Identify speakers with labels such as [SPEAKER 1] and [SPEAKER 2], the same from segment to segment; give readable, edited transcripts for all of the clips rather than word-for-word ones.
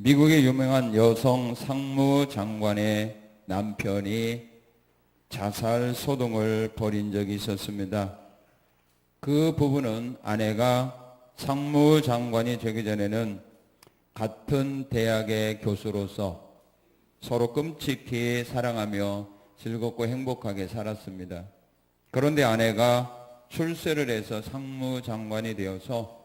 [SPEAKER 1] 미국의 유명한 여성 상무장관의 남편이 자살 소동을 벌인 적이 있었습니다. 그 부부는 아내가 상무장관이 되기 전에는 같은 대학의 교수로서 서로 끔찍히 사랑하며 즐겁고 행복하게 살았습니다. 그런데 아내가 출세를 해서 상무장관이 되어서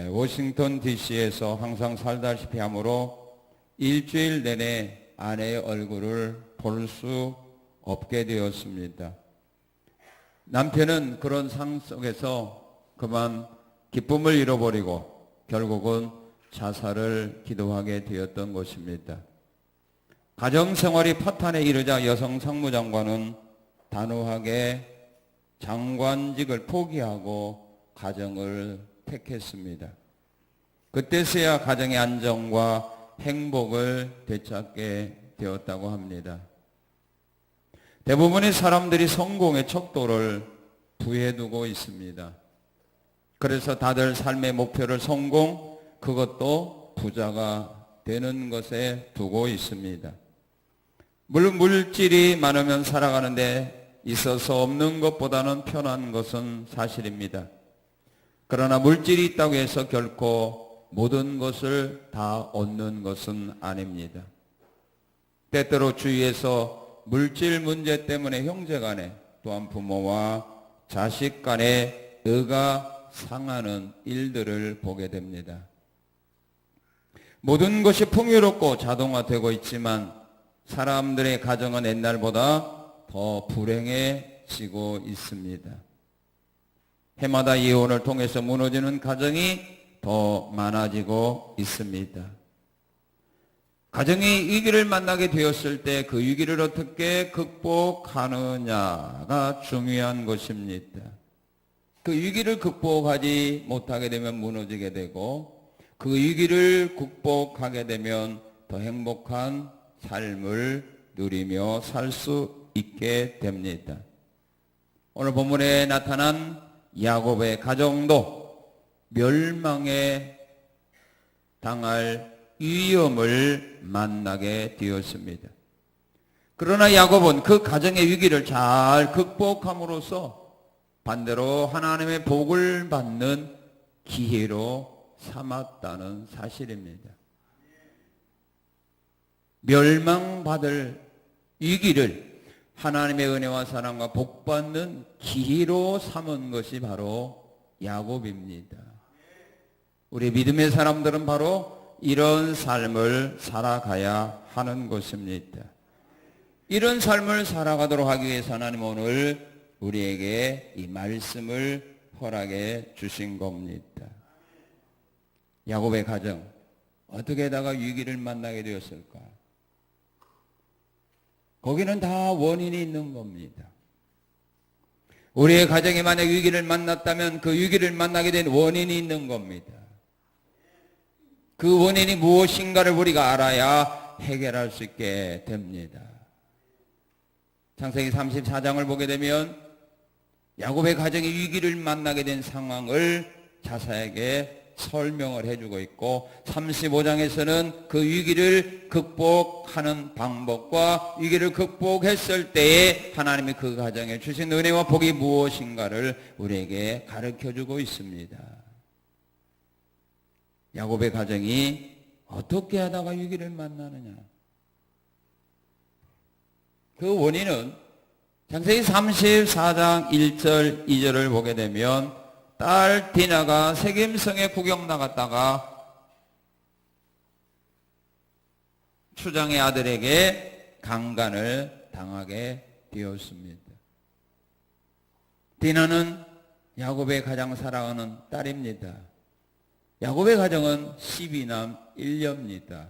[SPEAKER 1] 워싱턴 DC에서 항상 살다시피 하므로 일주일 내내 아내의 얼굴을 볼 수 없게 되었습니다. 남편은 그런 상황 속에서 그만 기쁨을 잃어버리고 결국은 자살을 기도하게 되었던 것입니다. 가정생활이 파탄에 이르자 여성 상무장관은 단호하게 장관직을 포기하고 가정을 택했습니다. 그때서야 가정의 안정과 행복을 되찾게 되었다고 합니다. 대부분의 사람들이 성공의 척도를 부여해 두고 있습니다. 그래서 다들 삶의 목표를 성공, 그것도 부자가 되는 것에 두고 있습니다. 물론 물질이 많으면 살아가는데 있어서 없는 것보다는 편한 것은 사실입니다. 그러나 물질이 있다고 해서 결코 모든 것을 다 얻는 것은 아닙니다. 때때로 주위에서 물질 문제 때문에 형제 간에 또한 부모와 자식 간에 의가 상하는 일들을 보게 됩니다. 모든 것이 풍요롭고 자동화되고 있지만 사람들의 가정은 옛날보다 더 불행해지고 있습니다. 해마다 이혼을 통해서 무너지는 가정이 더 많아지고 있습니다. 가정이 위기를 만나게 되었을 때 그 위기를 어떻게 극복하느냐가 중요한 것입니다. 그 위기를 극복하지 못하게 되면 무너지게 되고 그 위기를 극복하게 되면 더 행복한 삶을 누리며 살 수 있게 됩니다. 오늘 본문에 나타난 야곱의 가정도 멸망에 당할 위험을 만나게 되었습니다. 그러나 야곱은 그 가정의 위기를 잘 극복함으로써 반대로 하나님의 복을 받는 기회로 삼았다는 사실입니다. 멸망받을 위기를 하나님의 은혜와 사랑과 복받는 기회로 삼은 것이 바로 야곱입니다. 우리 믿음의 사람들은 바로 이런 삶을 살아가야 하는 것입니다. 이런 삶을 살아가도록 하기 위해서 하나님 오늘 우리에게 이 말씀을 허락해 주신 겁니다. 야곱의 가정 어떻게다가 위기를 만나게 되었을까? 거기는 다 원인이 있는 겁니다. 우리의 가정에 만약 위기를 만났다면 그 위기를 만나게 된 원인이 있는 겁니다. 그 원인이 무엇인가를 우리가 알아야 해결할 수 있게 됩니다. 창세기 34장을 보게 되면 야곱의 가정이 위기를 만나게 된 상황을 자세하게 설명을 해주고 있고 35장에서는 그 위기를 극복하는 방법과 위기를 극복했을 때에 하나님이 그 가정에 주신 은혜와 복이 무엇인가를 우리에게 가르쳐주고 있습니다. 야곱의 가정이 어떻게 하다가 위기를 만나느냐. 그 원인은 창세기 34장 1절 2절을 보게 되면 딸 디나가 세겜성에 구경 나갔다가 추장의 아들에게 강간을 당하게 되었습니다. 디나는 야곱의 가장 사랑하는 딸입니다. 야곱의 가정은 12남 1녀입니다.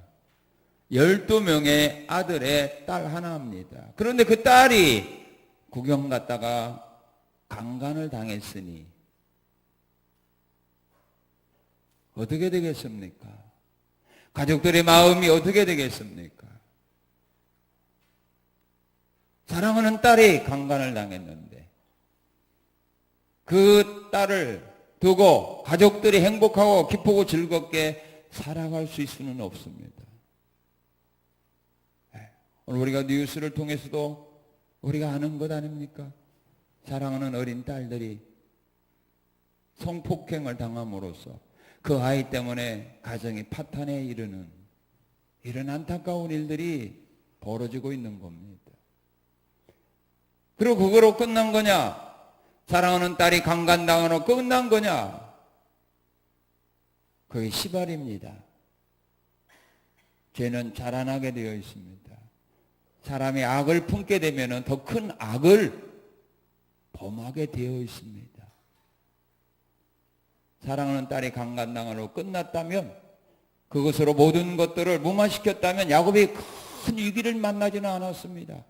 [SPEAKER 1] 12명의 아들의 딸 하나입니다. 그런데 그 딸이 구경 갔다가 강간을 당했으니 어떻게 되겠습니까? 가족들의 마음이 어떻게 되겠습니까? 사랑하는 딸이 강간을 당했는데 그 딸을 두고 가족들이 행복하고 기쁘고 즐겁게 살아갈 수 있을 수는 없습니다. 오늘 우리가 뉴스를 통해서도 우리가 아는 것 아닙니까? 사랑하는 어린 딸들이 성폭행을 당함으로써 그 아이 때문에 가정이 파탄에 이르는 이런 안타까운 일들이 벌어지고 있는 겁니다. 그리고 그거로 끝난 거냐? 사랑하는 딸이 강간당하로 끝난 거냐? 그게 시발입니다. 죄는 자라나게 되어 있습니다. 사람이 악을 품게 되면 더 큰 악을 범하게 되어 있습니다. 사랑하는 딸이 강간당하로 끝났다면, 그것으로 모든 것들을 무마시켰다면 야곱이 큰 위기를 만나지는 않았습니다.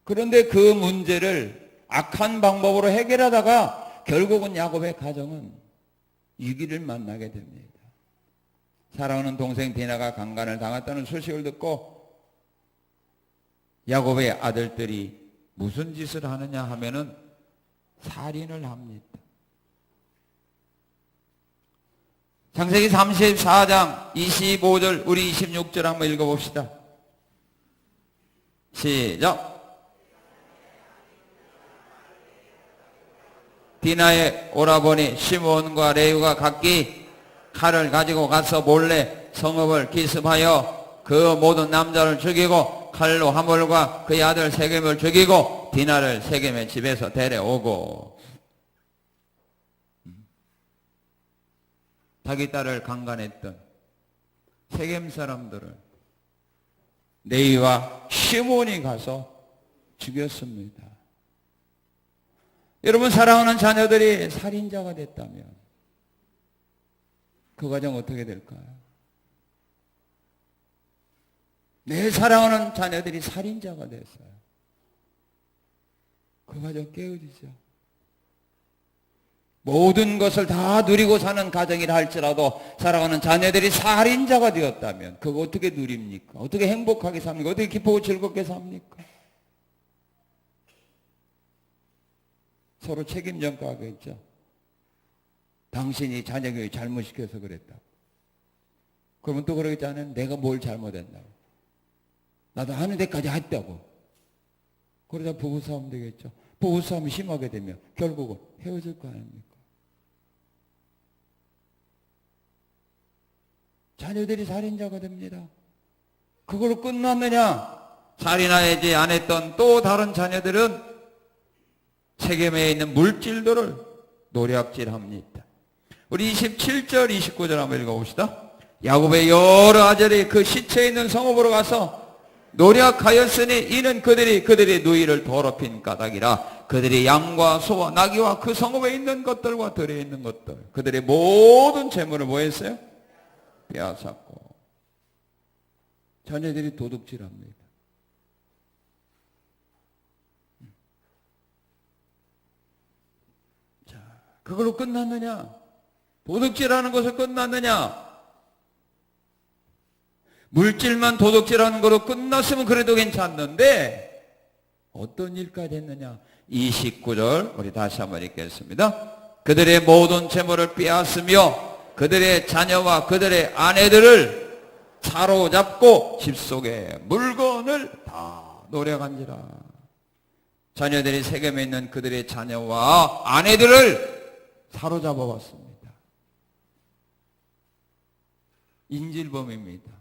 [SPEAKER 1] 그런데 그 문제를 악한 방법으로 해결하다가 결국은 야곱의 가정은 위기를 만나게 됩니다. 사랑하는 동생 디나가 강간을 당했다는 소식을 듣고 야곱의 아들들이 무슨 짓을 하느냐 하면은 살인을 합니다. 창세기 34장 25절, 우리 26절 한번 읽어봅시다. 시작. 디나의 오라버니 시몬과 레위가 각기 칼을 가지고 가서 몰래 성읍을 기습하여 그 모든 남자를 죽이고 칼로 하몰과 그의 아들 세겜을 죽이고 디나를 세겜의 집에서 데려오고, 자기 딸을 강간했던 세겜 사람들을 레위와 시몬이 가서 죽였습니다. 여러분, 사랑하는 자녀들이 살인자가 됐다면 그 가정 어떻게 될까요? 내 사랑하는 자녀들이 살인자가 됐어요. 그 가정 깨어지죠. 모든 것을 다 누리고 사는 가정이라 할지라도 사랑하는 자녀들이 살인자가 되었다면 그거 어떻게 누립니까? 어떻게 행복하게 삽니까? 어떻게 기쁘고 즐겁게 삽니까? 서로 책임 전가하겠죠. 당신이 자녀 교육 잘못시켜서 그랬다고. 그러면 또 그러겠지 않아요? 내가 뭘 잘못했다고. 나도 하는 데까지 했다고. 그러다 부부싸움 되겠죠. 부부싸움이 심하게 되면 결국은 헤어질 거 아닙니까? 자녀들이 살인자가 됩니다. 그걸로 끝났느냐? 살인하지 안 했던 또 다른 자녀들은 세겜에 있는 물질들을 노략질합니다. 우리 27절, 29절 한번 읽어봅시다. 야곱의 여러 아들이 그 시체에 있는 성읍으로 가서 노략하였으니 이는 그들이 누이를 더럽힌 까닭이라. 그들이 양과 소와 나귀와 그 성읍에 있는 것들과 들에 있는 것들, 그들의 모든 재물을 뭐 했어요? 빼앗았고. 자녀들이 도둑질합니다. 자, 그걸로 끝났느냐? 도둑질하는 것을 끝났느냐? 물질만 도둑질하는 거로 끝났으면 그래도 괜찮는데 어떤 일까지 했느냐? 29절 우리 다시 한번 읽겠습니다. 그들의 모든 재물을 빼앗으며 그들의 자녀와 그들의 아내들을 사로잡고 집 속에 물건을 다 노려간지라. 자녀들이 세겜에 있는 그들의 자녀와 아내들을 사로잡아 왔습니다. 인질범입니다.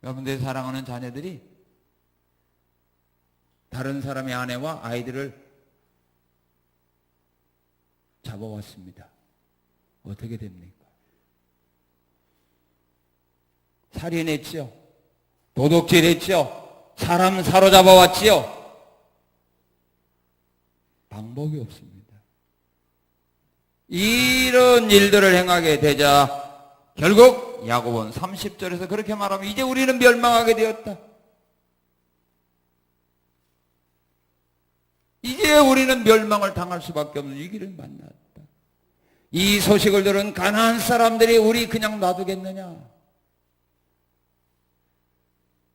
[SPEAKER 1] 여러분들의 사랑하는 자녀들이 다른 사람의 아내와 아이들을 잡아왔습니다. 어떻게 됩니까? 살인했죠. 도둑질했죠. 사람 사로잡아왔지요. 방법이 없습니다. 이런 일들을 행하게 되자 결국 야곱은 30절에서 그렇게 말하면 이제 우리는 멸망하게 되었다. 이제 우리는 멸망을 당할 수밖에 없는 위기를 만났다. 이 소식을 들은 가나안 사람들이 우리 그냥 놔두겠느냐?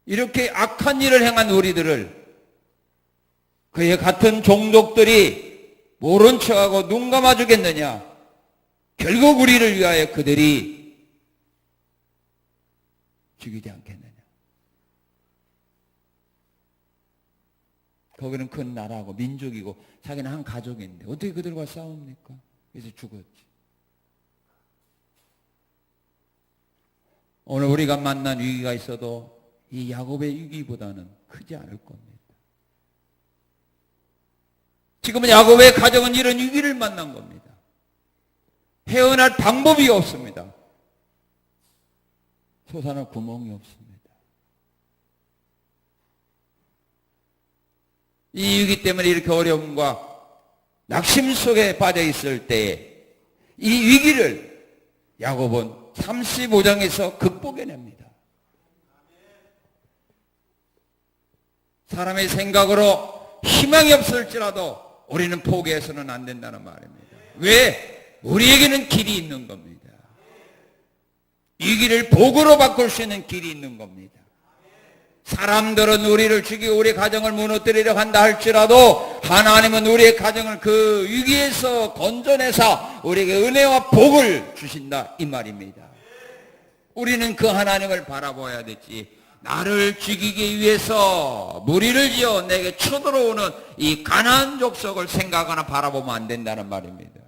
[SPEAKER 1] 이렇게 악한 일을 행한 우리들을 그의 같은 종족들이 모른 척하고 눈 감아주겠느냐? 결국 우리를 위하여 그들이 죽이지 않겠느냐. 거기는 큰 나라고 민족이고 자기는 한 가족인데 어떻게 그들과 싸웁니까? 그래서 죽었지. 오늘 우리가 만난 위기가 있어도 이 야곱의 위기보다는 크지 않을 겁니다. 지금은 야곱의 가정은 이런 위기를 만난 겁니다. 헤어날 방법이 없습니다. 솟아날 구멍이 없습니다. 이 위기 때문에 이렇게 어려움과 낙심 속에 빠져 있을 때에 이 위기를 야곱은 35장에서 극복해냅니다. 사람의 생각으로 희망이 없을지라도 우리는 포기해서는 안 된다는 말입니다. 왜? 우리에게는 길이 있는 겁니다. 위기를 복으로 바꿀 수 있는 길이 있는 겁니다. 사람들은 우리를 죽이고 우리 가정을 무너뜨리려 한다 할지라도 하나님은 우리의 가정을 그 위기에서 건져내서 우리에게 은혜와 복을 주신다 이 말입니다. 우리는 그 하나님을 바라봐야 되지 나를 죽이기 위해서 무리를 지어 내게 쳐들어오는 이 가나안 족속을 생각하나 바라보면 안 된다는 말입니다.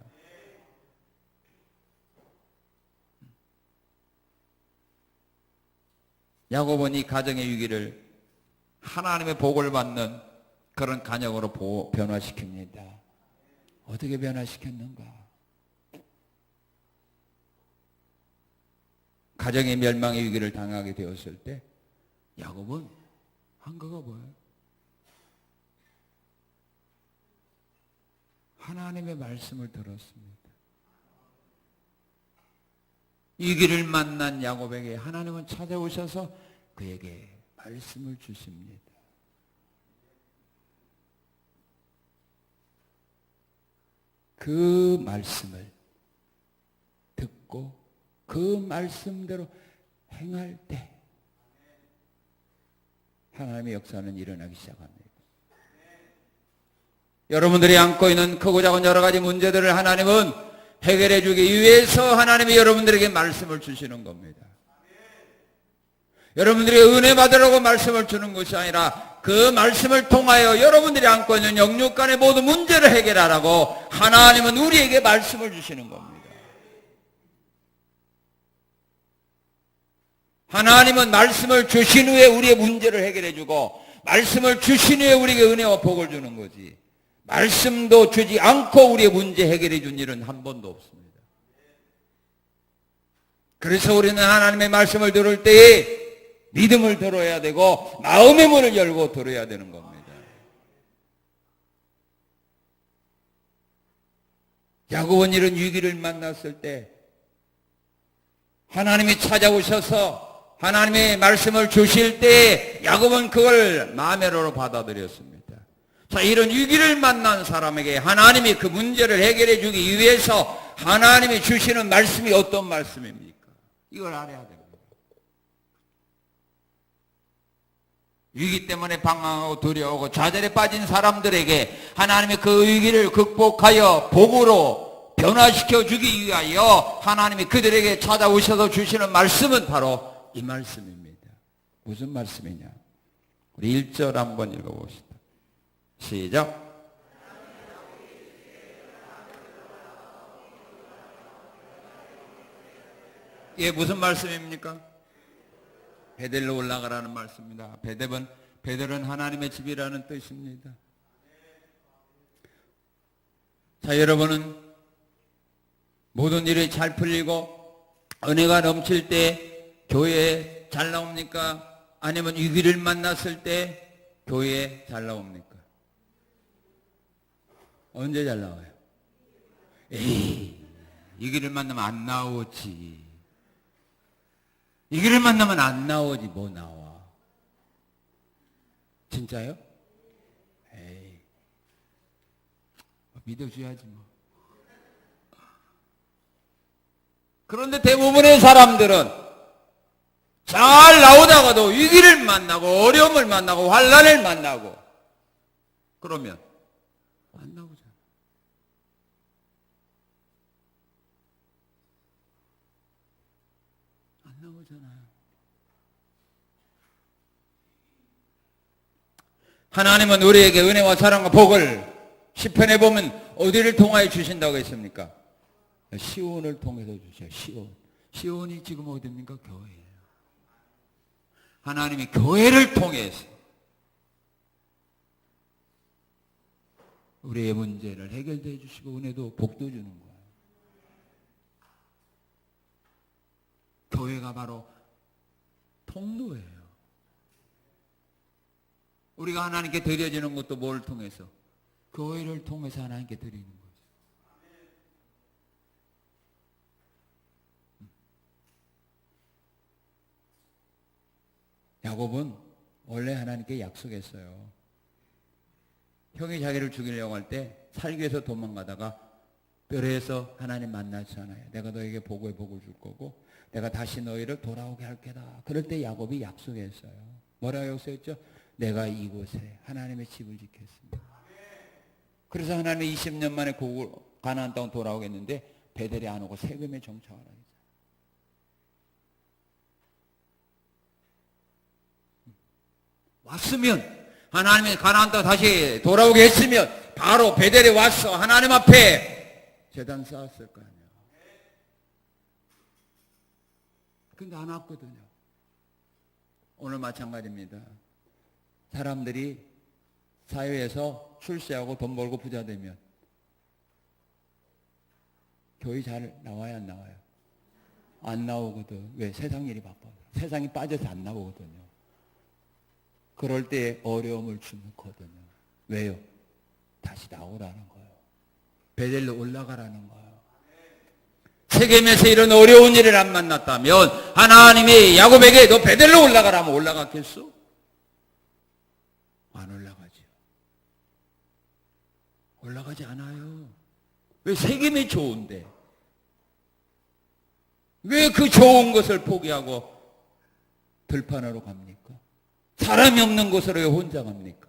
[SPEAKER 1] 야곱은 이 가정의 위기를 하나님의 복을 받는 그런 가정으로 변화시킵니다. 어떻게 변화시켰는가? 가정의 멸망의 위기를 당하게 되었을 때 야곱은 한 거가 뭐예요? 하나님의 말씀을 들었습니다. 위기를 만난 야곱에게 하나님은 찾아오셔서 그에게 말씀을 주십니다. 그 말씀을 듣고 그 말씀대로 행할 때 하나님의 역사는 일어나기 시작합니다. 여러분들이 안고 있는 크고 작은 여러 가지 문제들을 하나님은 해결해 주기 위해서 하나님이 여러분들에게 말씀을 주시는 겁니다. 여러분들이 은혜 받으라고 말씀을 주는 것이 아니라 그 말씀을 통하여 여러분들이 안고 있는 영육간의 모든 문제를 해결하라고 하나님은 우리에게 말씀을 주시는 겁니다. 하나님은 말씀을 주신 후에 우리의 문제를 해결해 주고 말씀을 주신 후에 우리에게 은혜와 복을 주는 거지. 말씀도 주지 않고 우리의 문제 해결해 준 일은 한 번도 없습니다. 그래서 우리는 하나님의 말씀을 들을 때에 믿음을 들어야 되고 마음의 문을 열고 들어야 되는 겁니다. 야곱은 이런 위기를 만났을 때 하나님이 찾아오셔서 하나님의 말씀을 주실 때 야곱은 그걸 마음으로 받아들였습니다. 자, 이런 위기를 만난 사람에게 하나님이 그 문제를 해결해 주기 위해서 하나님이 주시는 말씀이 어떤 말씀입니까? 이걸 알아야 됩니다. 위기 때문에 방황하고 두려워하고 좌절에 빠진 사람들에게 하나님이 그 위기를 극복하여 복으로 변화시켜 주기 위하여 하나님이 그들에게 찾아오셔서 주시는 말씀은 바로 이 말씀입니다. 무슨 말씀이냐? 우리 1절 한번 읽어봅시다. 시작. 이게 무슨 말씀입니까? 베델로 올라가라는 말씀입니다. 베델은 하나님의 집이라는 뜻입니다. 자, 여러분은 모든 일이 잘 풀리고 은혜가 넘칠 때 교회에 잘 나옵니까? 아니면 위기를 만났을 때 교회에 잘 나옵니까? 언제 잘 나와요? 에이, 위기를 만나면 안 나오지. 위기를 만나면 안 나오지. 뭐 나와? 진짜요? 에이, 믿어줘야지 뭐. 그런데 대부분의 사람들은 잘 나오다가도 위기를 만나고 어려움을 만나고 환난을 만나고 그러면 안 나오잖아. 나오잖아요. 하나님은 우리에게 은혜와 사랑과 복을 시편에 보면 어디를 통하여 주신다고 했습니까? 시온을 통해서 주셔요. 시온이 지금 어디입니까? 교회예요. 하나님이 교회를 통해서 우리의 문제를 해결해 주시고 은혜도 복도 주는 거예요. 교회가 바로 통로예요. 우리가 하나님께 드려지는 것도 뭘 통해서? 교회를 통해서 하나님께 드리는 거죠. 야곱은 원래 하나님께 약속했어요. 형이 자기를 죽이려고 할 때 살기 위해서 도망가다가 뼈에서 하나님 만났잖아요. 내가 너에게 복을 줄 거고 내가 다시 너희를 돌아오게 할 게다. 그럴 때 야곱이 약속했어요. 뭐라고 약속했죠? 내가 이곳에 하나님의 집을 짓겠습니다. 그래서 하나님이 20년 만에 가나안 땅 돌아오겠는데 베델에 안 오고 세겜에 정착하라 했잖아요. 왔으면 하나님이 가나안 땅 다시 돌아오게 했으면 바로 베델에 와서 하나님 앞에 제단 쌓았을 거 아니에요. 근데 안 왔거든요. 오늘 마찬가지입니다. 사람들이 사회에서 출세하고 돈 벌고 부자 되면 교회 잘 나와야 안 나와요? 안 나오거든. 왜? 세상 일이 바빠서. 세상이 빠져서 안 나오거든요. 그럴 때 어려움을 주거든요. 왜요? 다시 나오라는 거예요. 베델로 올라가라는 거예요. 세겜에서 이런 어려운 일을 안 만났다면 하나님이 야곱에게 너 베델로 올라가라면 올라갔겠어? 안 올라가죠. 올라가지 않아요. 왜? 세겜이 좋은데. 왜 그 좋은 것을 포기하고 들판으로 갑니까? 사람이 없는 곳으로 왜 혼자 갑니까?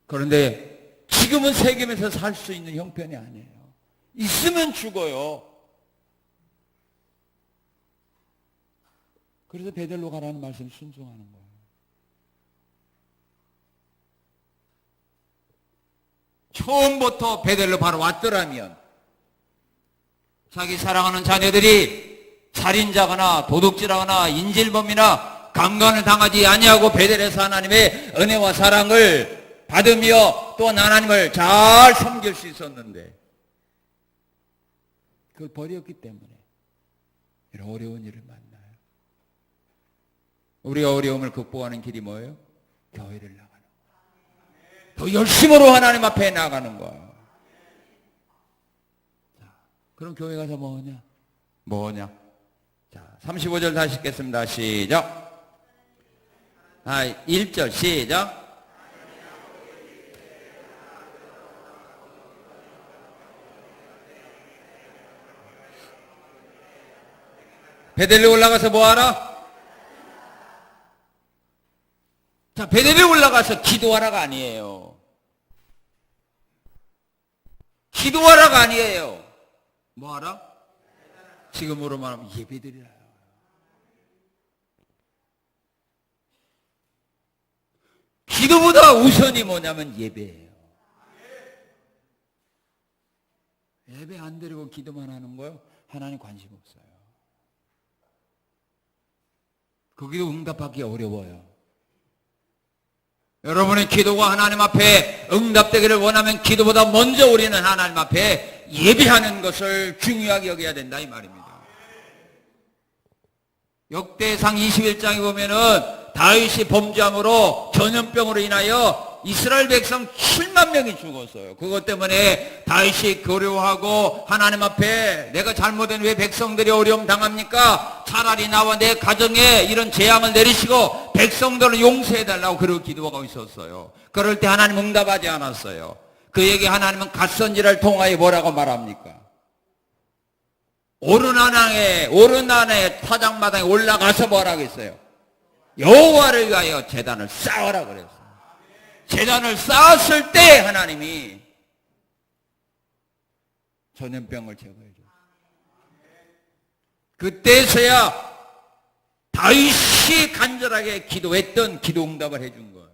[SPEAKER 1] 그런데 지금은 세겜에서 살 수 있는 형편이 아니에요. 있으면 죽어요. 그래서 베델로 가라는 말씀 순종하는 거예요. 처음부터 베델로 바로 왔더라면 자기 사랑하는 자녀들이 살인자거나 도둑질하거나 인질범이나 강간을 당하지 아니하고 베델에서 하나님의 은혜와 사랑을 받으며 또한 하나님을 잘 섬길 수 있었는데 그걸 버렸기 때문에 이런 어려운 일을 만나요. 우리가 어려움을 극복하는 길이 뭐예요? 교회를 나가는 거예요. 더 열심으로 하나님 앞에 나가는 거예요. 자, 그럼 교회 가서 뭐냐? 자, 35절 다시 읽겠습니다. 시작. 1절 시작. 베델에 올라가서 뭐하라? 자, 베델에 올라가서 기도하라가 아니에요. 기도하라가 아니에요. 뭐하라? 지금으로 말하면 예배드리라. 기도보다 우선이 뭐냐면 예배예요. 예배 안 드리고 기도만 하는 거요? 하나님 관심 없어요. 거기도 응답하기 어려워요. 여러분의 기도가 하나님 앞에 응답되기를 원하면 기도보다 먼저 우리는 하나님 앞에 예배하는 것을 중요하게 여겨야 된다 이 말입니다. 역대상 21장에 보면은 다윗이 범죄함으로 전염병으로 인하여 이스라엘 백성 7만 명이 죽었어요. 그것 때문에 다윗이 고려하고 하나님 앞에 내가 잘못된 왜 백성들이 어려움 당합니까? 차라리 나와 내 가정에 이런 재앙을 내리시고 백성들을 용서해달라고 그러고 기도하고 있었어요. 그럴 때 하나님 응답하지 않았어요. 그에게 하나님은 갓선지를 통하여 뭐라고 말합니까? 오른 안에 타작마당에 올라가서 뭐라고 했어요? 여호와를 위하여 제단을 쌓으라 그랬어요. 제단을 쌓았을 때 하나님이 전염병을 제거해 줬어요. 그때서야 다윗이 간절하게 기도했던 기도 응답을 해준 거예요.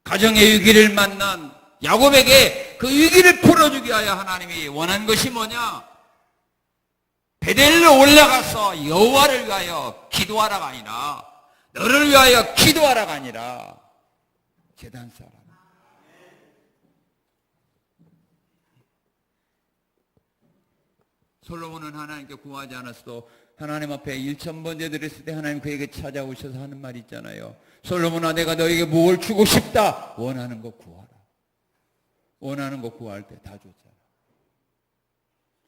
[SPEAKER 1] 가정의 위기를 만난 야곱에게 그 위기를 풀어주기 위하여 하나님이 원한 것이 뭐냐? 베델로 올라가서 여호와를 위하여 기도하라가 아니라, 너를 위하여 기도하라가 아니라 제단 사람. 솔로몬은 하나님께 구하지 않았어도 하나님 앞에 1,000번 예드렸을 때 하나님 그에게 찾아오셔서 하는 말이 있잖아요. 솔로몬아, 내가 너에게 뭘 주고 싶다. 원하는 거 구하라. 원하는 거 구할 때 다 줬잖아.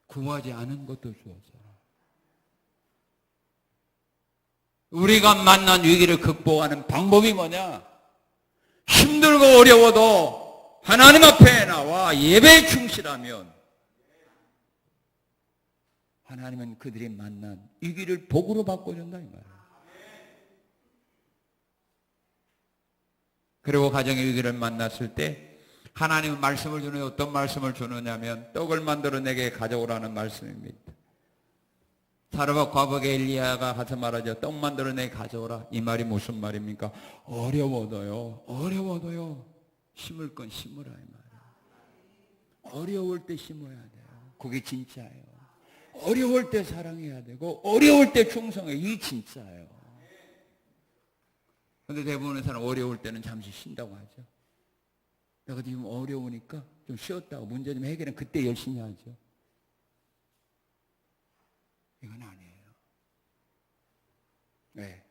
[SPEAKER 1] 구하지 않은 것도 주었잖아. 우리가 만난 위기를 극복하는 방법이 뭐냐? 힘들고 어려워도 하나님 앞에 나와 예배에 충실하면 하나님은 그들이 만난 위기를 복으로 바꿔준다 이 말이에요. 그리고 가정의 위기를 만났을 때 하나님은 말씀을 주는, 어떤 말씀을 주느냐면 떡을 만들어 내게 가져오라는 말씀입니다. 사르밧 과부의 엘리야가 가서 말하죠. 떡 만들어 내게 가져오라. 이 말이 무슨 말입니까? 어려워도요 심을 건 심으라 이 말이에요. 어려울 때 심어야 돼요. 그게 진짜예요. 어려울 때 사랑해야 되고 어려울 때 충성해. 이 진짜예요. 그런데 대부분의 사람 어려울 때는 잠시 쉰다고 하죠. 내가 지금 어려우니까 좀 쉬었다고 문제 좀 해결은 그때 열심히 하죠. 이건 아니에요. 네,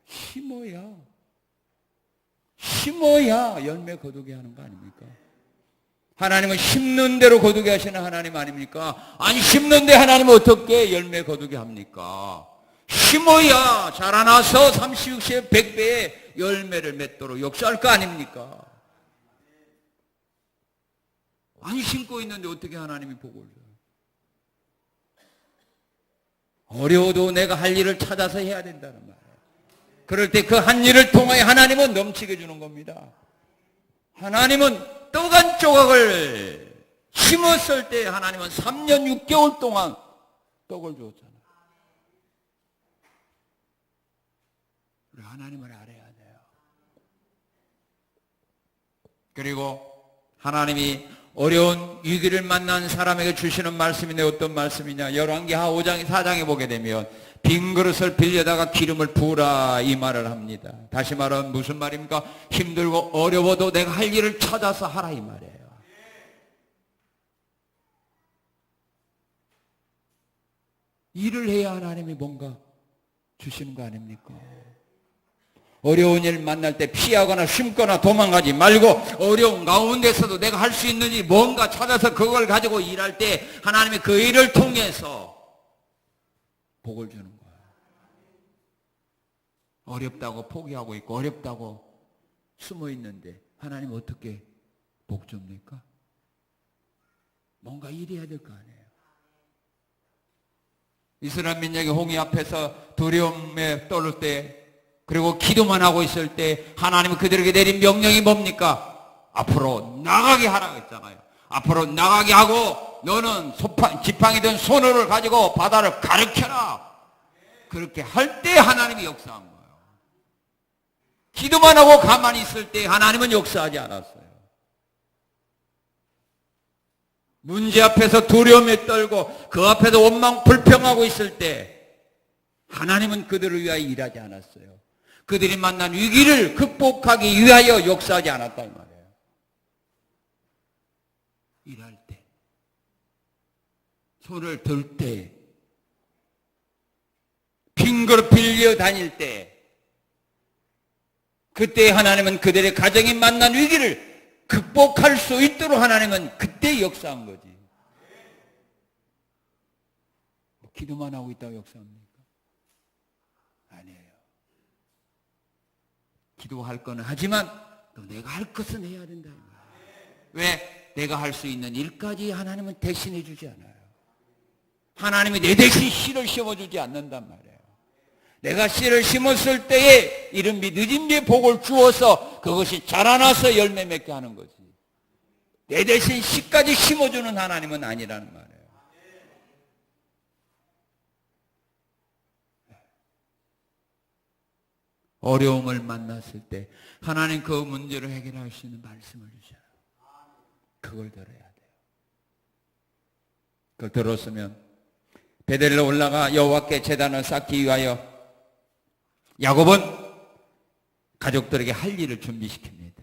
[SPEAKER 1] 심어야 열매 거두게 하는 거 아닙니까? 하나님은 심는 대로 거두게 하시는 하나님 아닙니까? 아니, 심는데 하나님은 어떻게 열매 거두게 합니까? 심어야 자라나서 30, 60, 100배의 열매를 맺도록 역사할 거 아닙니까? 아니, 심고 있는데 어떻게 하나님이 복을 줘요? 어려워도 내가 할 일을 찾아서 해야 된다는 말이에요. 그럴 때 그 한 일을 통하여 하나님은 넘치게 주는 겁니다. 하나님은 떡 한 조각을 심었을 때 하나님은 3년 6개월 동안 떡을 줬잖아요. 우리 하나님을 알아야 돼요. 그리고 하나님이 어려운 위기를 만난 사람에게 주시는 말씀인데 어떤 말씀이냐? 열왕기하 5장 4장에 보게 되면 빈 그릇을 빌려다가 기름을 부으라 이 말을 합니다. 다시 말하면 무슨 말입니까? 힘들고 어려워도 내가 할 일을 찾아서 하라 이 말이에요. 일을 해야 하나님이 뭔가 주시는 거 아닙니까? 어려운 일 만날 때 피하거나 숨거나 도망가지 말고 어려운 가운데서도 내가 할 수 있는 일 뭔가 찾아서 그걸 가지고 일할 때 하나님이 그 일을 통해서 복을 주는 거예요. 어렵다고 포기하고 있고 어렵다고 숨어 있는데 하나님 어떻게 복 줍니까? 뭔가 일해야 될 거 아니에요. 이스라엘 민족이 홍해 앞에서 두려움에 떨을 때 그리고 기도만 하고 있을 때 하나님은 그들에게 내린 명령이 뭡니까? 앞으로 나가게 하라고 했잖아요. 앞으로 나가게 하고 너는 지팡이든 손으로 가지고 바다를 가르쳐라. 그렇게 할 때 하나님이 역사한 거예요. 기도만 하고 가만히 있을 때 하나님은 역사하지 않았어요. 문제 앞에서 두려움에 떨고 그 앞에서 원망 불평하고 있을 때 하나님은 그들을 위하여 일하지 않았어요. 그들이 만난 위기를 극복하기 위하여 역사하지 않았다 이 말이에요. 일할 때, 손을 들 때, 빈 그릇 빌려 다닐 때, 그때 하나님은 그들의 가정이 만난 위기를 극복할 수 있도록 하나님은 그때 역사한 거지. 뭐 기도만 하고 있다고 역사합니까? 아니에요. 기도할 거는 하지만 또 내가 할 것은 해야 된다. 왜? 내가 할 수 있는 일까지 하나님은 대신해 주지 않아요. 하나님이 내 대신 씨를 심어주지 않는단 말이에요. 내가 씨를 심었을 때에 이른 비 늦은 비의 복을 주어서 그것이 자라나서 열매 맺게 하는 거지. 내 대신 씨까지 심어주는 하나님은 아니라는 말이에요. 어려움을 만났을 때 하나님 그 문제를 해결할 수 있는 말씀을 주셔요. 그걸 들어야 돼요. 그걸 들었으면 베델로 올라가 여호와께 제단을 쌓기 위하여 야곱은 가족들에게 할 일을 준비시킵니다.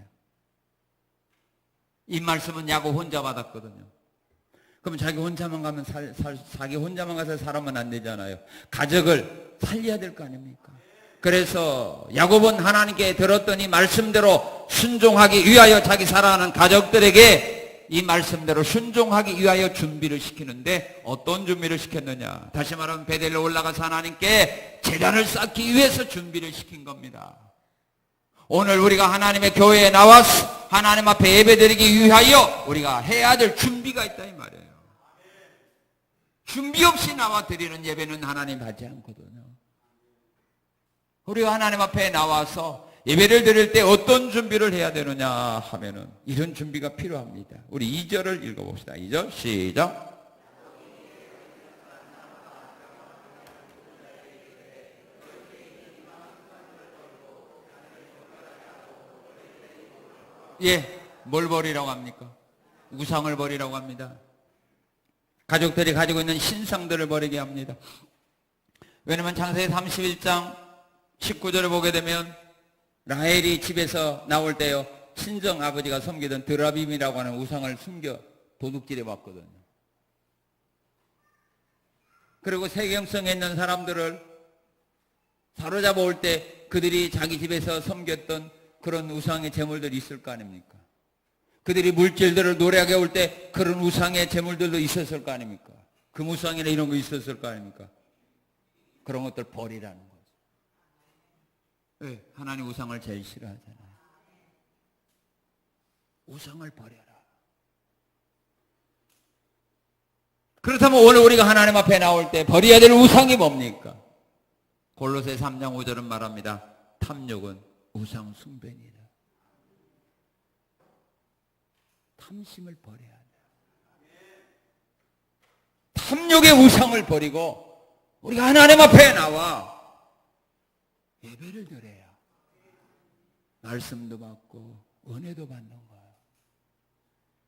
[SPEAKER 1] 이 말씀은 야곱 혼자 받았거든요. 그럼 자기 혼자만 가면 자기 혼자만 가서 살아면 안 되잖아요. 가족을 살려야 될 거 아닙니까? 그래서 야곱은 하나님께 들었더니 말씀대로 순종하기 위하여 자기 사랑하는 가족들에게 이 말씀대로 순종하기 위하여 준비를 시키는데 어떤 준비를 시켰느냐? 다시 말하면 베델로 올라가서 하나님께 제단을 쌓기 위해서 준비를 시킨 겁니다. 오늘 우리가 하나님의 교회에 나와서 하나님 앞에 예배드리기 위하여 우리가 해야 될 준비가 있다 이 말이에요. 준비 없이 나와 드리는 예배는 하나님 받지 않거든요. 우리가 하나님 앞에 나와서 예배를 드릴 때 어떤 준비를 해야 되느냐 하면은 이런 준비가 필요합니다. 우리 2절을 읽어봅시다. 2절 시작. 예, 뭘 버리라고 합니까? 우상을 버리라고 합니다. 가족들이 가지고 있는 신상들을 버리게 합니다. 왜냐하면 창세기 31장 19절을 보게 되면 라헬이 집에서 나올 때요 친정 아버지가 섬기던 드라빔이라고 하는 우상을 숨겨 도둑질해 왔거든요. 그리고 세경성에 있는 사람들을 사로잡아 올 때 그들이 자기 집에서 섬겼던 그런 우상의 제물들이 있을 거 아닙니까? 그들이 물질들을 노래하게 올 때 그런 우상의 제물들도 있었을 거 아닙니까? 금우상이나 이런 거 있었을 거 아닙니까? 그런 것들 버리라는 거죠. 왜? 하나님 우상을 제일 싫어하잖아요. 우상을 버려라. 그렇다면 오늘 우리가 하나님 앞에 나올 때 버려야 될 우상이 뭡니까? 골로새 3장 5절은 말합니다. 탐욕은 우상 숭배니라. 탐심을 버려야 돼요. 탐욕의 우상을 버리고 우리가 하나님 앞에 나와 예배를 드려야 말씀도 받고 은혜도 받는 거예요.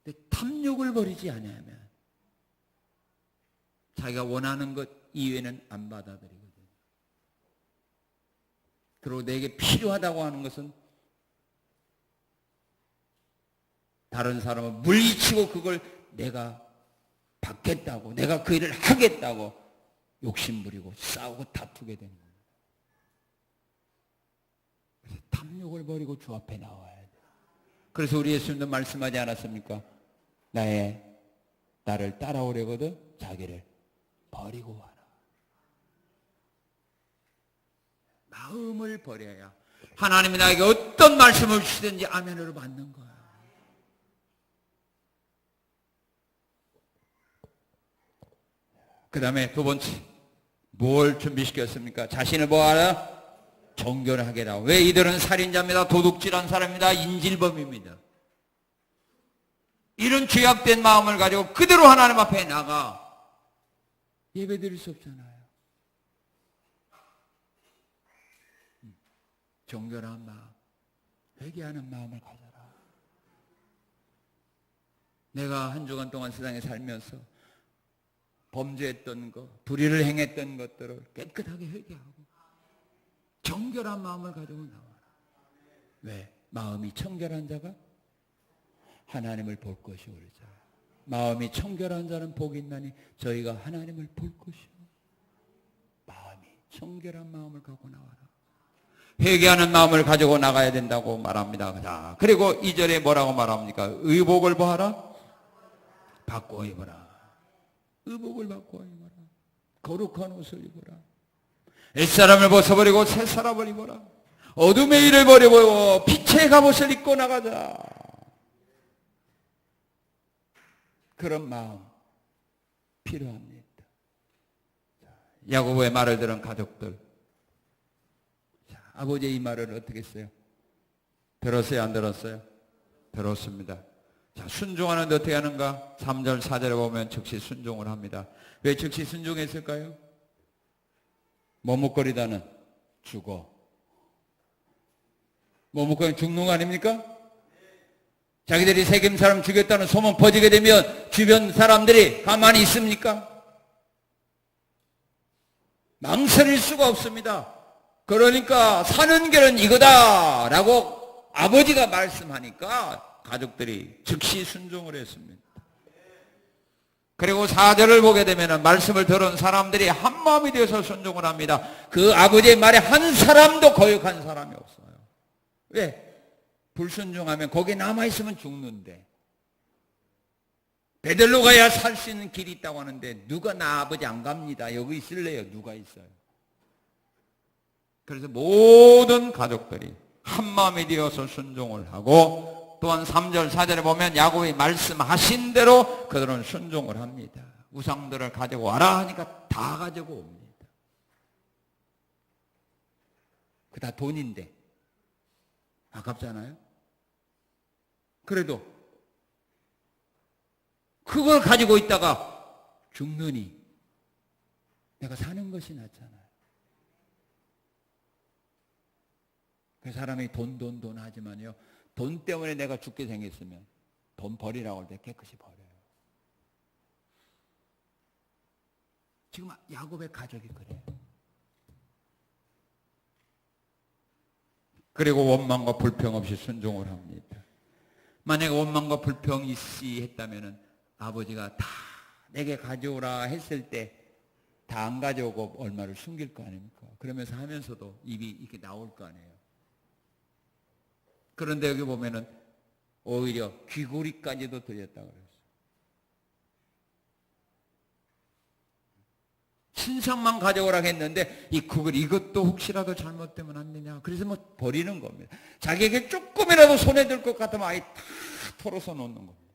[SPEAKER 1] 근데 탐욕을 버리지 않으면 자기가 원하는 것 이외에는 안 받아들이거든요. 그리고 내게 필요하다고 하는 것은 다른 사람을 물리치고 그걸 내가 받겠다고, 내가 그 일을 하겠다고 욕심부리고 싸우고 다투게 되는 거예요. 그래서 탐욕을 버리고 주 앞에 나와야 돼요. 그래서 우리 예수님도 말씀하지 않았습니까? 나를 따라오려거든 자기를 버리고 와라. 마음을 버려야 하나님이 나에게 어떤 말씀을 주시든지 아멘으로 받는 거야. 그 다음에 두 번째 뭘 준비시켰습니까? 자신을 뭐하라? 정결하게 하라. 왜? 이들은 살인자입니다. 도둑질한 사람입니다. 인질범입니다. 이런 죄악된 마음을 가지고 그대로 하나님 앞에 나가 예배드릴 수 없잖아요. 정결한 마음, 회개하는 마음을 가져라. 내가 한 주간 동안 세상에 살면서 범죄했던 것, 불의를 행했던 것들을 깨끗하게 회개하고 정결한 마음을 가지고 나와라. 왜? 마음이 청결한 자가 하나님을 볼 것이 오르자. 마음이 청결한 자는 복이 있나니 저희가 하나님을 볼 것이요. 마음이 청결한 마음을 갖고 나와라. 회개하는 마음을 가지고 나가야 된다고 말합니다. 자, 그리고 2절에 뭐라고 말합니까? 의복을 뭐하라? 바꿔 입어라. 의복을 바꿔 입어라. 거룩한 옷을 입어라. 옛사람을 벗어버리고 새사람을 입어라. 어둠의 일을 버리고 빛의 갑옷을 입고 나가자. 그런 마음 필요합니다. 야고보의 말을 들은 가족들, 아버지의 이 말을 어떻게 했어요? 들었어요? 안 들었어요? 들었습니다. 자, 순종하는데 어떻게 하는가? 3절, 4절에 보면 즉시 순종을 합니다. 왜 즉시 순종했을까요? 머뭇거리다는 죽어. 머뭇거리면 죽는 거 아닙니까? 자기들이 세겜 사람 죽였다는 소문 퍼지게 되면 주변 사람들이 가만히 있습니까? 망설일 수가 없습니다. 그러니까 사는 길은 이거다 라고 아버지가 말씀하니까 가족들이 즉시 순종을 했습니다. 그리고 4절을 보게 되면 말씀을 들은 사람들이 한마음이 되어서 순종을 합니다. 그 아버지의 말에 한 사람도 거역한 사람이 없어요. 왜? 불순종하면 거기 남아있으면 죽는데, 베들로 가야 살 수 있는 길이 있다고 하는데 누가 나 아버지 안 갑니다. 여기 있을래요? 누가 있어요? 그래서 모든 가족들이 한마음이 되어서 순종을 하고, 또한 3절, 4절에 보면 야곱이 말씀하신 대로 그들은 순종을 합니다. 우상들을 가지고 와라 하니까 다 가지고 옵니다. 그 다 돈인데 아깝잖아요. 그래도 그걸 가지고 있다가 죽느니 내가 사는 것이 낫잖아요. 그 사람이 돈 하지만요, 돈 때문에 내가 죽게 생겼으면 돈 버리라고 할 때 깨끗이 버려요. 지금 야곱의 가족이 그래요. 그리고 원망과 불평 없이 순종을 합니다. 만약에 원망과 불평이 있었다면 아버지가 다 내게 가져오라 했을 때 다 안 가져오고 얼마를 숨길 거 아닙니까? 그러면서 하면서도 입이 이렇게 나올 거 아니에요. 그런데 여기 보면은 오히려 귀고리까지도 들렸다고 그랬어요. 신상만 가져오라고 했는데 이것도 혹시라도 잘못되면 안 되냐. 그래서 뭐 버리는 겁니다. 자기에게 조금이라도 손에 들 것 같으면 아예 다 털어서 놓는 겁니다.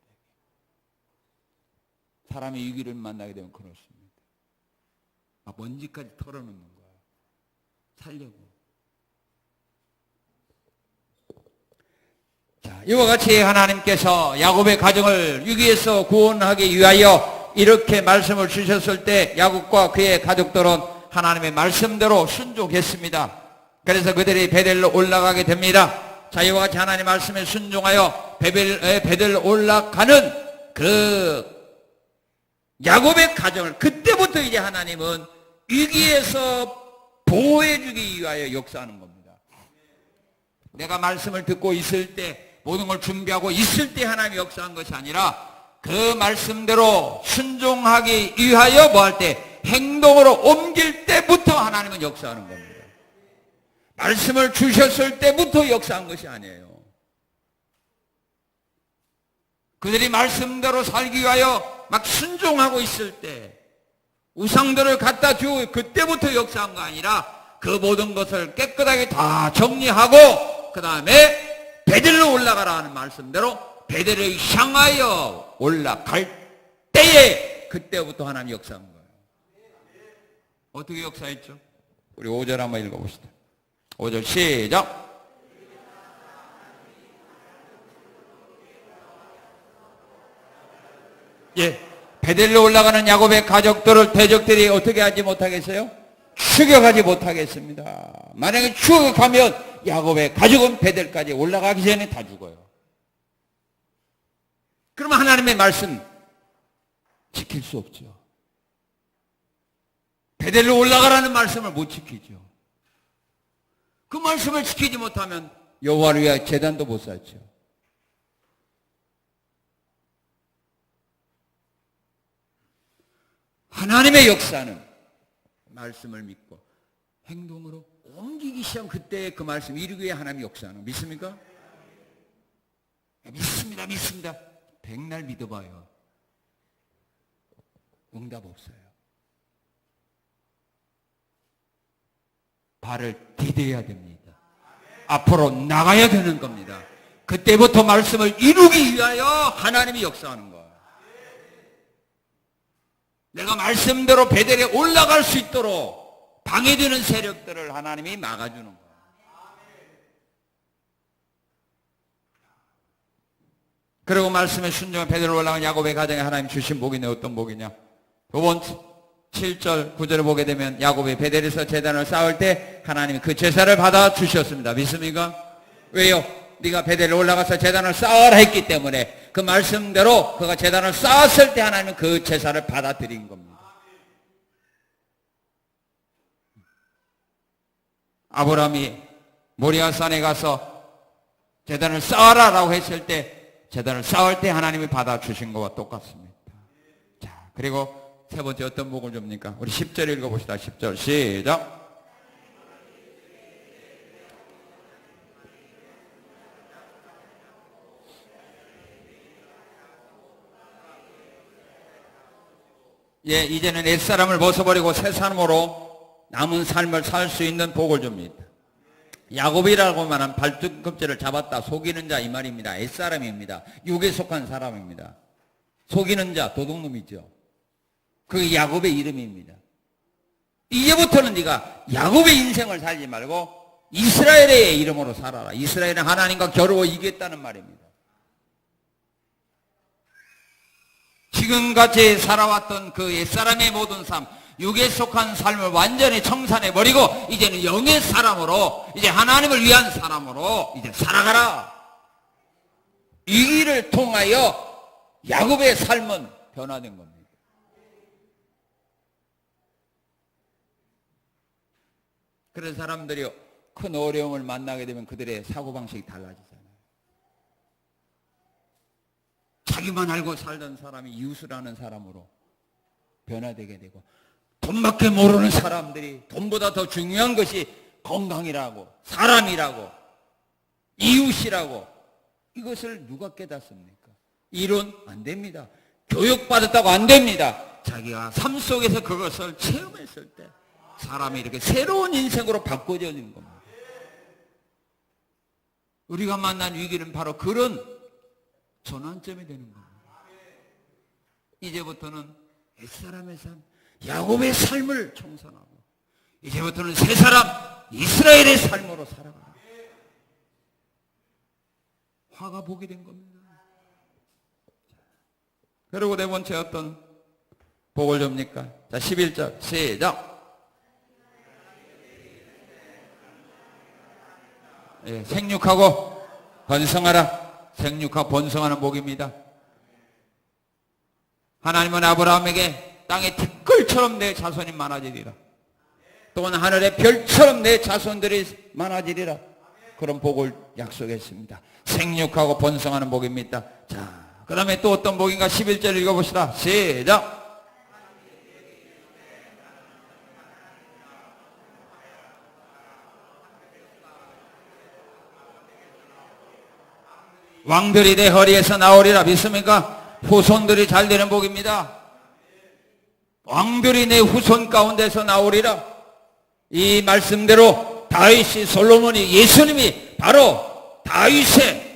[SPEAKER 1] 사람이 위기를 만나게 되면 그렇습니다. 먼지까지 털어놓는 거야. 살려고. 자, 이와 같이 하나님께서 야곱의 가정을 위기에서 구원하기 위하여 이렇게 말씀을 주셨을 때 야곱과 그의 가족들은 하나님의 말씀대로 순종했습니다. 그래서 그들이 베델로 올라가게 됩니다. 자, 이와 같이 하나님의 말씀에 순종하여 베델로 올라가는 그 야곱의 가정을 그때부터 이제 하나님은 위기에서 보호해주기 위하여 역사하는 겁니다. 내가 말씀을 듣고 있을 때, 모든 걸 준비하고 있을 때 하나님이 역사한 것이 아니라 그 말씀대로 순종하기 위하여 뭐 할 때, 행동으로 옮길 때부터 하나님은 역사하는 겁니다. 말씀을 주셨을 때부터 역사한 것이 아니에요. 그들이 말씀대로 살기 위하여 막 순종하고 있을 때, 우상들을 갖다 주고 그때부터 역사한 거 아니라 그 모든 것을 깨끗하게 다 정리하고 그 다음에 베델로 올라가라 하는 말씀대로 베델을 향하여 올라갈 때에 그때부터 하나님 역사한 거예요. 어떻게 역사했죠? 우리 5절 한번 읽어봅시다. 5절 시작. 예, 베델로 올라가는 야곱의 가족들을 대적들이 어떻게 하지 못하겠어요? 추격하지 못하겠습니다. 만약에 추격하면 야곱의 가족은 베델까지 올라가기 전에 다 죽어요. 그러면 하나님의 말씀 지킬 수 없죠. 베델로 올라가라는 말씀을 못 지키죠. 그 말씀을 지키지 못하면 여호와를 위하여 제단도 못 쌓죠. 하나님의 역사는 말씀을 믿고 행동으로 옮기기 시작한 그때 그 말씀 이루기 위해 하나님이 역사하는 거 믿습니까? 믿습니다. 백날 믿어봐요. 응답 없어요. 발을 디뎌야 됩니다. 앞으로 나가야 되는 겁니다. 그때부터 말씀을 이루기 위하여 하나님이 역사하는 거예요. 내가 말씀대로 베델에 올라갈 수 있도록 방해되는 세력들을 하나님이 막아주는 거예요. 그리고 말씀에 순종한 베드로 올라간 야곱의 가정에 하나님 주신 복이 어떤 복이냐? 두 번째 7절 9절을 보게 되면 야곱이 베델에서 제단을 쌓을 때 하나님이 그 제사를 받아 주셨습니다. 믿습니까? 왜요? 네가 베델에 올라가서 제단을 쌓아라 했기 때문에 그 말씀대로 그가 제단을 쌓았을 때 하나님은 그 제사를 받아들인 겁니다. 아브라함이 모리아산에 가서 제단을 쌓아라 라고 했을 때 제단을 쌓을 때 하나님이 받아주신 것과 똑같습니다. 자, 그리고 세 번째 어떤 복을 줍니까? 우리 10절 읽어봅시다. 10절 시작. 예, 이제는 옛사람을 벗어버리고 새 사람으로 남은 삶을 살 수 있는 복을 줍니다. 야곱이라고 말한 발등껍질을 잡았다 속이는 자 이 말입니다. 옛사람입니다. 육에 속한 사람입니다. 속이는 자 도둑놈이죠. 그게 야곱의 이름입니다. 이제부터는 네가 야곱의 인생을 살지 말고 이스라엘의 이름으로 살아라. 이스라엘은 하나님과 겨루어 이겼다는 말입니다. 지금까지 살아왔던 그 옛사람의 모든 삶, 육에 속한 삶을 완전히 청산해버리고 이제는 영의 사람으로, 이제 하나님을 위한 사람으로 이제 살아가라. 이 길을 통하여 야곱의 삶은 변화된 겁니다. 그래서 사람들이 큰 어려움을 만나게 되면 그들의 사고방식이 달라지잖아요. 자기만 알고 살던 사람이 이웃을 아는 사람으로 변화되게 되고, 돈밖에 모르는 사람들이 돈보다 더 중요한 것이 건강이라고, 사람이라고, 이웃이라고, 이것을 누가 깨닫습니까? 이론 안 됩니다. 교육받았다고 안 됩니다. 자기가 삶 속에서 그것을 체험했을 때 사람이 이렇게 새로운 인생으로 바꿔져지는 겁니다. 우리가 만난 위기는 바로 그런 전환점이 되는 겁니다. 이제부터는 옛사람의 삶, 야곱의 삶을 청산하고 이제부터는 새 사람, 이스라엘의 삶으로 살아가라. 화가 복이 된 겁니다. 그리고 네 번째 어떤 복을 줍니까? 자, 11절 시작. 예, 생육하고 번성하라. 생육하고 번성하는 복입니다. 하나님은 아브라함에게 땅의 티끌처럼 내 자손이 많아지리라. 또한 하늘의 별처럼 내 자손들이 많아지리라. 그런 복을 약속했습니다. 생육하고 번성하는 복입니다. 자, 그 다음에 또 어떤 복인가? 11절 읽어봅시다. 시작. 왕들이 내 허리에서 나오리라. 믿습니까? 후손들이 잘 되는 복입니다. 왕들이 내 후손 가운데서 나오리라. 이 말씀대로 다윗이, 솔로몬이, 예수님이 바로 다윗의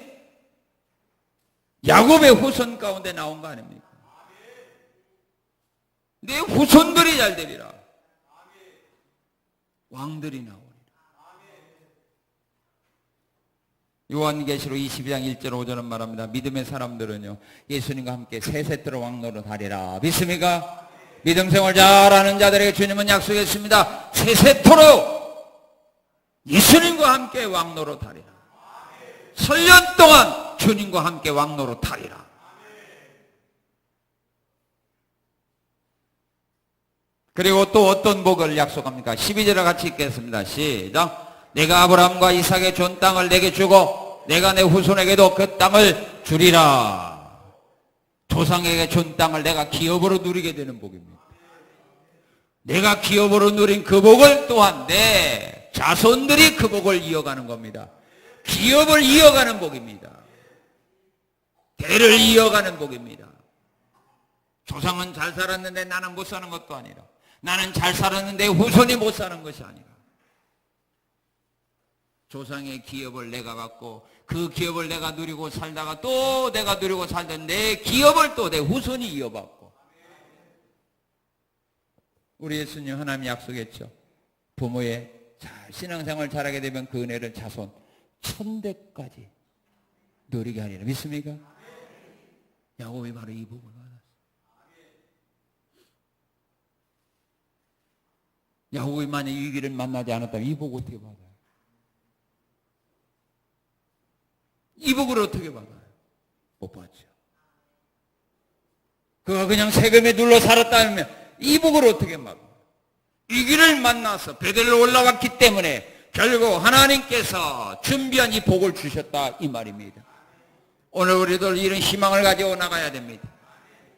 [SPEAKER 1] 야곱의 후손 가운데 나온 거 아닙니까? 내 후손들이 잘 되리라. 왕들이 나오리라. 요한계시록 22장 1절 5절은 말합니다. 믿음의 사람들은요, 예수님과 함께 세세토록 왕노릇 하리라. 믿습니까? 믿음 생활 잘하는 자들에게 주님은 약속했습니다. 세세토록 예수님과 함께 왕노릇 하리라. 설년 동안 주님과 함께 왕노릇 하리라. 그리고 또 어떤 복을 약속합니까? 12절을 같이 읽겠습니다. 시작. 내가 아브라함과 이삭의 준 땅을 내게 주고 내가 내 후손에게도 그 땅을 주리라. 조상에게 준 땅을 내가 기업으로 누리게 되는 복입니다. 내가 기업으로 누린 그 복을 또한 내 자손들이 그 복을 이어가는 겁니다. 기업을 이어가는 복입니다. 대를 이어가는 복입니다. 조상은 잘 살았는데 나는 못 사는 것도 아니라, 나는 잘 살았는데 후손이 못 사는 것이 아니라, 조상의 기업을 내가 갖고 그 기업을 내가 누리고 살다가 또 내가 누리고 살던 내 기업을 또 내 후손이 이어받고. 우리 예수님 하나님 약속했죠. 부모의 신앙생활 잘하게 되면 그 은혜를 자손 1000대까지 누리게 하리라. 믿습니까? 야곱이 바로 이 복을 받았어요. 야곱이 만약 위기를 만나지 않았다면 이 복 어떻게 받아요? 이 복을 어떻게 받아요? 못 받죠. 그가 그냥 세금에 눌러 살았다면 이 복을 어떻게 받아요? 위기를 만나서 베델로 올라왔기 때문에 결국 하나님께서 준비한 이 복을 주셨다 이 말입니다. 오늘 우리들 이런 희망을 가지고 나가야 됩니다.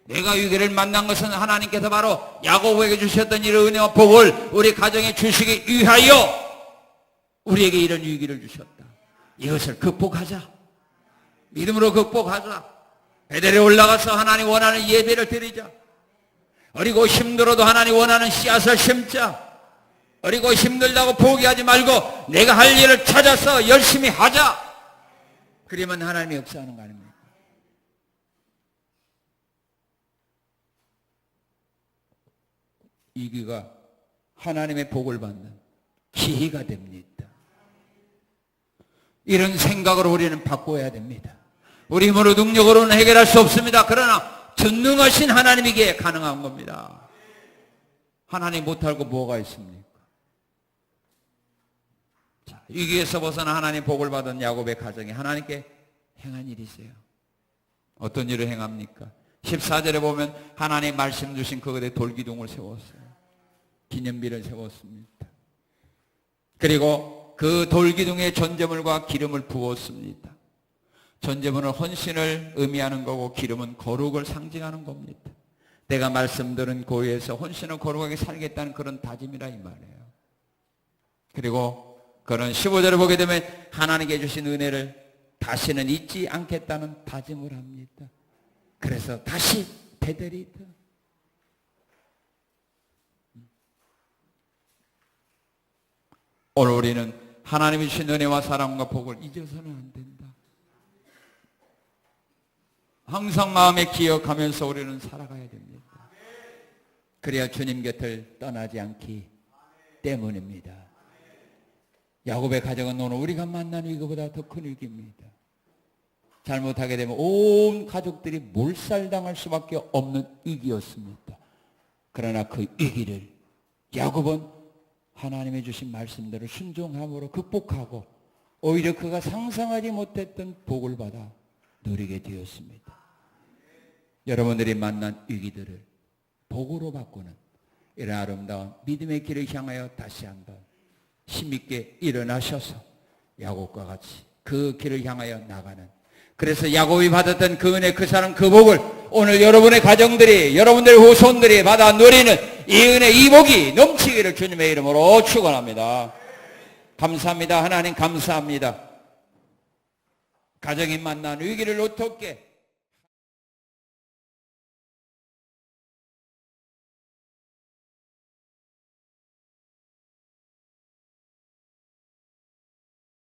[SPEAKER 1] 내가 위기를 만난 것은 하나님께서 바로 야곱에게 주셨던 이런 은혜와 복을 우리 가정에 주시기 위하여 우리에게 이런 위기를 주셨다. 이것을 극복하자. 믿음으로 극복하자. 베델에 올라가서 하나님 원하는 예배를 드리자. 어리고 힘들어도 하나님 원하는 씨앗을 심자. 어리고 힘들다고 포기하지 말고 내가 할 일을 찾아서 열심히 하자. 그러면 하나님이 역사하는 거 아닙니까? 위기가 하나님의 복을 받는 기회가 됩니다. 이런 생각으로 우리는 바꿔야 됩니다. 우리 힘으로 능력으로는 해결할 수 없습니다. 그러나 전능하신 하나님에게 가능한 겁니다. 하나님 못할 거 뭐가 있습니까? 자, 위기에서 벗어나 하나님 복을 받은 야곱의 가정이 하나님께 행한 일이세요. 어떤 일을 행합니까? 14절에 보면 하나님 말씀 주신 그것에 돌기둥을 세웠어요. 기념비를 세웠습니다. 그리고 그 돌기둥에 전제물과 기름을 부었습니다. 전제물은 헌신을 의미하는 거고 기름은 거룩을 상징하는 겁니다. 내가 말씀드린 고유에서 헌신을 거룩하게 살겠다는 그런 다짐이라 이 말이에요. 그리고 그런 15절을 보게 되면 하나님께 주신 은혜를 다시는 잊지 않겠다는 다짐을 합니다. 그래서 다시 베델이다. 오늘 우리는 하나님이 주신 은혜와 사랑과 복을 잊어서는 안 된다. 항상 마음에 기억하면서 우리는 살아가야 됩니다. 그래야 주님 곁을 떠나지 않기 때문입니다. 야곱의 가정은 오늘 우리가 만난 위기보다 더 큰 위기입니다. 잘못하게 되면 온 가족들이 몰살당할 수밖에 없는 위기였습니다. 그러나 그 위기를 야곱은 하나님이 주신 말씀대로 순종함으로 극복하고 오히려 그가 상상하지 못했던 복을 받아 누리게 되었습니다. 여러분들이 만난 위기들을 복으로 바꾸는 이런 아름다운 믿음의 길을 향하여 다시 한번 힘있게 일어나셔서 야곱과 같이 그 길을 향하여 나가는, 그래서 야곱이 받았던 그 은혜, 그 사랑, 그 복을 오늘 여러분의 가정들이, 여러분들의 후손들이 받아 누리는 이 은혜, 이 복이 넘치기를 주님의 이름으로 축원합니다. 감사합니다. 하나님 감사합니다. 가정이 만난 위기를 어떻게